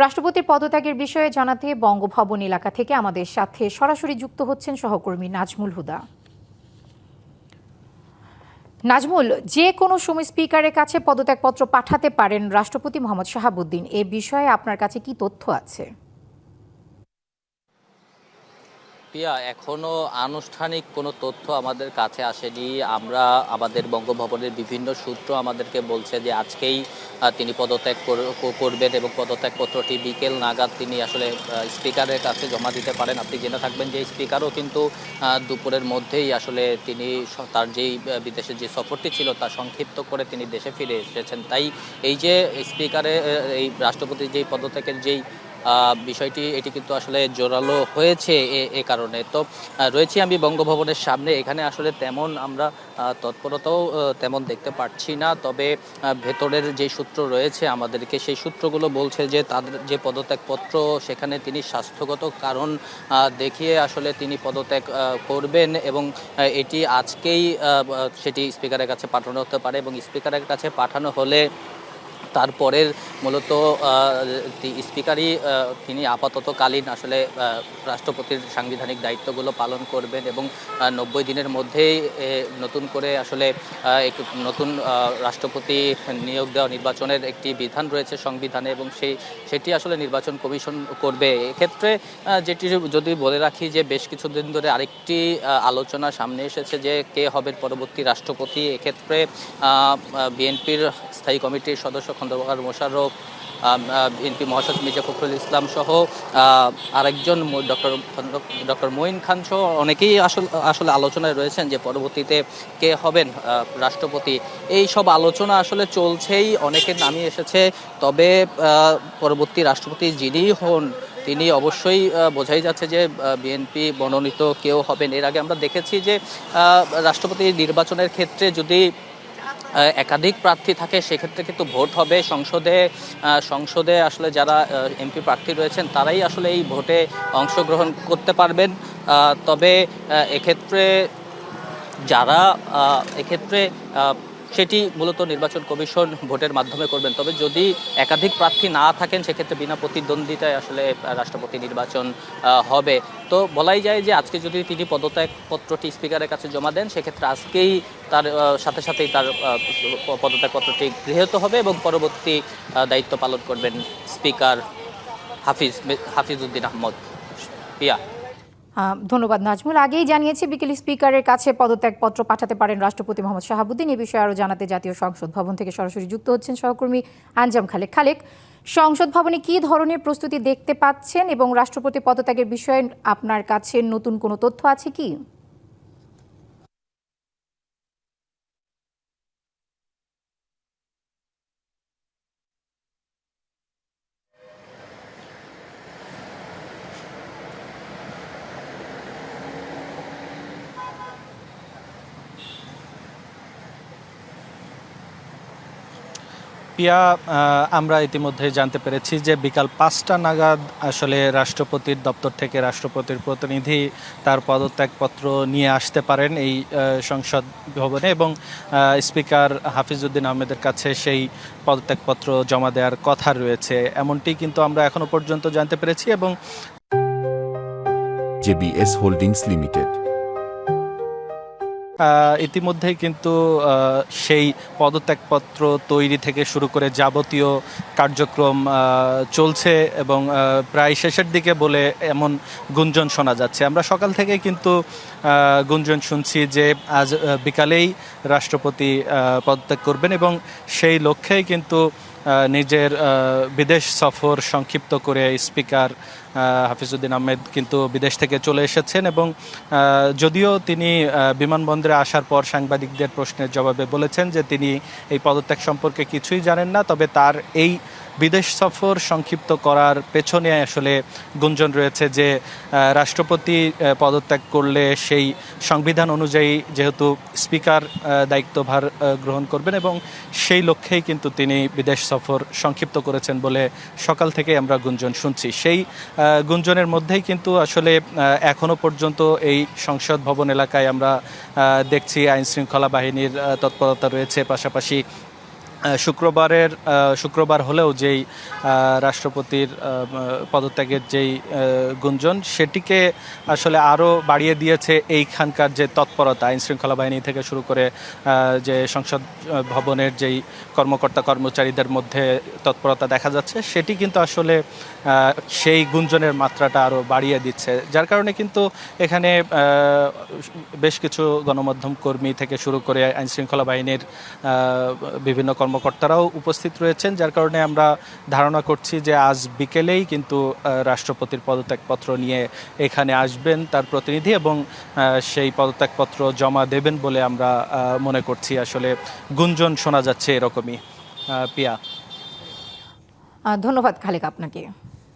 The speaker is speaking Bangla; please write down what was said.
রাষ্ট্রপতির পদত্যাগের বিষয়ে জানাতে বঙ্গভবন এলাকা থেকে আমাদের সাথে সরাসরি যুক্ত হচ্ছেন সহকর্মী নাজমুল হুদা। নাজমুল, যে কোনো সময় স্পিকারের কাছে পদত্যাগপত্র পাঠাতে পারেন রাষ্ট্রপতি মোহাম্মদ শাহাবুদ্দিন, এ বিষয়ে আপনার কাছে কি তথ্য আছে? প্রিয়া, এখনো আনুষ্ঠানিক কোনো তথ্য আমাদের কাছে আসেনি। আমরা আমাদের বঙ্গভবনের বিভিন্ন সূত্র আমাদেরকে বলছে যে আজকেই তিনি পদত্যাগ করবেন এবং পদত্যাগপত্রটি বিকেল নাগাদ তিনি আসলে স্পিকারের কাছে জমা দিতে পারেন। আপনি জেনে থাকবেন যে স্পিকারও কিন্তু দুপুরের মধ্যেই আসলে তিনি তার যেই বিদেশে যে সফরটি ছিল তা সংক্ষিপ্ত করে তিনি দেশে ফিরে এসেছেন। তাই এই যে স্পিকারের এই রাষ্ট্রপতির যেই পদত্যাগের যেই বিষয়টি এটি কিন্তু আসলে জোরালো হয়েছে এ কারণে। তো রয়েছি আমি বঙ্গভবনের সামনে। এখানে আসলে তেমন আমরা তৎপরতাও তেমন দেখতে পাচ্ছি না, তবে ভেতরের যে সূত্র রয়েছে আমাদেরকে, সেই সূত্রগুলো বলছে যে তাদের যে পদত্যাগপত্র সেখানে তিনি স্বাস্থ্যগত কারণ দেখিয়ে আসলে তিনি পদত্যাগ করবেন এবং এটি আজকেই সেটি স্পিকারের কাছে পাঠানো হতে পারে এবং স্পিকারের কাছে পাঠানো হলে তারপরের মূলত স্পিকারই তিনি আপাততকালীন আসলে রাষ্ট্রপতির সাংবিধানিক দায়িত্বগুলো পালন করবেন এবং 90 দিনের মধ্যেই নতুন করে আসলে নতুন রাষ্ট্রপতি নিয়োগ দেওয়া নির্বাচনের একটি বিধান রয়েছে সংবিধানে এবং সেটি আসলে নির্বাচন কমিশন করবে। এক্ষেত্রে যেটি যদি বলে রাখি যে বেশ কিছুদিন ধরে আরেকটি আলোচনা সামনে এসেছে যে কে হবেন পরবর্তী রাষ্ট্রপতি। এক্ষেত্রে বিএনপির স্থায়ী কমিটির সদস্য খন্দকার মোশাররফ, বিএনপি মহাসচিব মির্জা ফখরুল ইসলাম সহ আরেকজন ডক্টর মঈন খান সহ অনেকেই আসলে আলোচনায় রয়েছেন যে পরবর্তীতে কে হবেন রাষ্ট্রপতি। এই সব আলোচনা আসলে চলছেই, অনেকের নামই এসেছে। তবে পরবর্তী রাষ্ট্রপতি যিনি হন তিনি অবশ্যই বোঝাই যাচ্ছে যে বিএনপি মনোনীত কেউ হবেন। এর আগে আমরা দেখেছি যে রাষ্ট্রপতি নির্বাচনের ক্ষেত্রে যদি একাধিক প্রার্থী থাকে সেক্ষেত্রে কিন্তু ভোট হবে সংসদে আসলে যারা এমপি প্রার্থী রয়েছেন তারাই আসলে এই ভোটে অংশগ্রহণ করতে পারবেন। তবে এক্ষেত্রে সেটি মূলত নির্বাচন কমিশন ভোটের মাধ্যমে করবেন। তবে যদি একাধিক প্রার্থী না থাকেন সেক্ষেত্রে বিনা প্রতিদ্বন্দ্বিতায় আসলে রাষ্ট্রপতি নির্বাচন হবে। তো বলাই যায় যে আজকে যদি তিনি পদত্যাগপত্রটি স্পিকারের কাছে জমা দেন সেক্ষেত্রে আজকেই তার সাথে সাথেই তার পদত্যাগপত্রটি গৃহীত হবে এবং পরবর্তী দায়িত্ব পালন করবেন স্পিকার হাফিজউদ্দিন আহমদ। পিয়া। ধন্যবাদ নাজমুল। আগেই জানিয়েছি বিকেল স্পিকারের কাছে পদত্যাগপত্র পাঠাতে পারেন রাষ্ট্রপতি মোহাম্মদ শাহাবুদ্দিন। এ বিষয়ে আরও জানাতে জাতীয় সংসদ ভবন থেকে সরাসরি যুক্ত হচ্ছেন সহকর্মী আঞ্জাম খালেক। সংসদ ভবনে কি ধরনের প্রস্তুতি দেখতে পাচ্ছেন এবং রাষ্ট্রপতি পদত্যাগের বিষয়ে আপনার কাছে নতুন কোনো তথ্য আছে কি? পিয়া, আমরা ইতিমধ্যে জানতে পেরেছি যে বিকাল 5টা নাগাদ আসলে রাষ্ট্রপতির দপ্তর থেকে রাষ্ট্রপতির প্রতিনিধি তার পদত্যাগপত্র নিয়ে আসতে পারেন এই সংসদ ভবনে এবং স্পিকার হাফিজউদ্দিন আহমেদের কাছে সেই পদত্যাগপত্র জমা দেওয়ার কথা রয়েছে, এমনটি কিন্তু আমরা এখনো পর্যন্ত জানতে পেরেছি। এবং জেবিএস হোল্ডিংস লিমিটেড ইতিমধ্যেই কিন্তু সেই পদত্যাগপত্র তৈরি থেকে শুরু করে যাবতীয় কার্যক্রম চলছে এবং প্রায় শেষের দিকে বলে এমন গুঞ্জন শোনা যাচ্ছে। আমরা সকাল থেকে কিন্তু গুঞ্জন শুনছি যে আজ বিকালেই রাষ্ট্রপতি পদত্যাগ করবেন এবং সেই লক্ষ্যেই কিন্তু নিজের বিদেশ সফর সংক্ষিপ্ত করে স্পিকার হাফিজউদ্দিন আহমেদ কিন্তু বিদেশ থেকে চলে এসেছেন এবং যদিও তিনি বিমানবন্দরে আসার পর সাংবাদিকদের প্রশ্নের জবাবে বলেছেন যে তিনি এই পদত্যাগ সম্পর্কে কিছুই জানেন না, তবে তার এই বিদেশ সফর সংক্ষিপ্ত করার পেছনে আসলে গুঞ্জন রয়েছে যে রাষ্ট্রপতি পদত্যাগ করলে সেই সংবিধান অনুযায়ী যেহেতু স্পিকার দায়িত্বভার গ্রহণ করবেন এবং সেই লক্ষ্যেই কিন্তু তিনি বিদেশ সফর সংক্ষিপ্ত করেছেন বলে সকাল থেকে আমরা গুঞ্জন শুনছি। সেই গুঞ্জনের মধ্যেই কিন্তু আসলে এখনো পর্যন্ত এই সংসদ ভবন এলাকায় আমরা দেখছি আইনশৃঙ্খলা বাহিনীর তৎপরতা রয়েছে, পাশাপাশি শুক্রবার হলেও যেই রাষ্ট্রপতির পদত্যাগের যেই গুঞ্জন সেটিকে আসলে আরও বাড়িয়ে দিয়েছে এইখানকার যে তৎপরতা, আইন শৃঙ্খলা বাহিনী থেকে শুরু করে যে সংসদ ভবনের যেই কর্মকর্তা কর্মচারীদের মধ্যে তৎপরতা দেখা যাচ্ছে, সেটি কিন্তু আসলে সেই গুঞ্জনের মাত্রাটা আরও বাড়িয়ে দিচ্ছে। যার কারণে কিন্তু এখানে বেশ কিছু গণমাধ্যম কর্মী থেকে শুরু করে আইন শৃঙ্খলা বাহিনীর বিভিন্ন কর্মকর্তারাও উপস্থিত রয়েছেন, যার কারণে আমরা ধারণা করছি যে আজ বিকেলেই কিন্তু রাষ্ট্রপতির পদত্যাগপত্র নিয়ে এখানে আসবেন তার প্রতিনিধি এবং সেই পদত্যাগপত্র জমা দেবেন বলে আমরা মনে করছি। আসলে গুঞ্জন শোনা যাচ্ছে এরকমই। পিয়া, ধন্যবাদ খালেক আপনাকে।